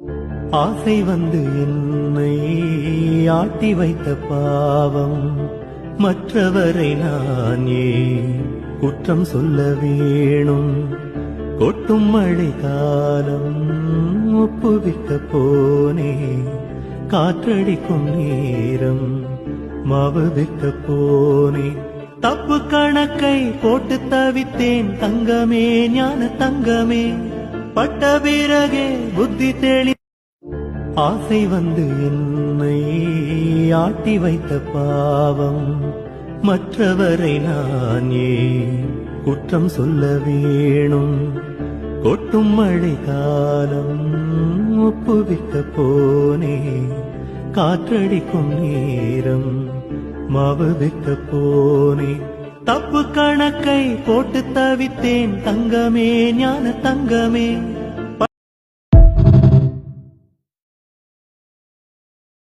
ஆசை வந்து என்னை ஆட்டி வைத்த பாவம், மற்றவரை நான் ஏன் குற்றம் சொல்ல வேணும்? கொட்டும் மழை காலம் ஒப்புவிக்க போனே, காற்றடிக்கும் நேரம் மாவு விற்க போனே. தப்பு கணக்கை போட்டு தவித்தேன் தங்கமே, ஞான தங்கமே, பட்ட பிறகே புத்தி தெளி. ஆசை வந்து என்னை ஆட்டி வைத்த பாவம், மற்றவரை நான் ஏன் குற்றம் சொல்ல வேணும்? கொட்டும் மழை காலம் ஒப்புவிக்க போனே, காற்றடிக்கும் நேரம் மாவு விற்க போனே. தப்பு கணக்கை போட்டு தவித்தேன் தங்கமே, ஞான தங்கமே,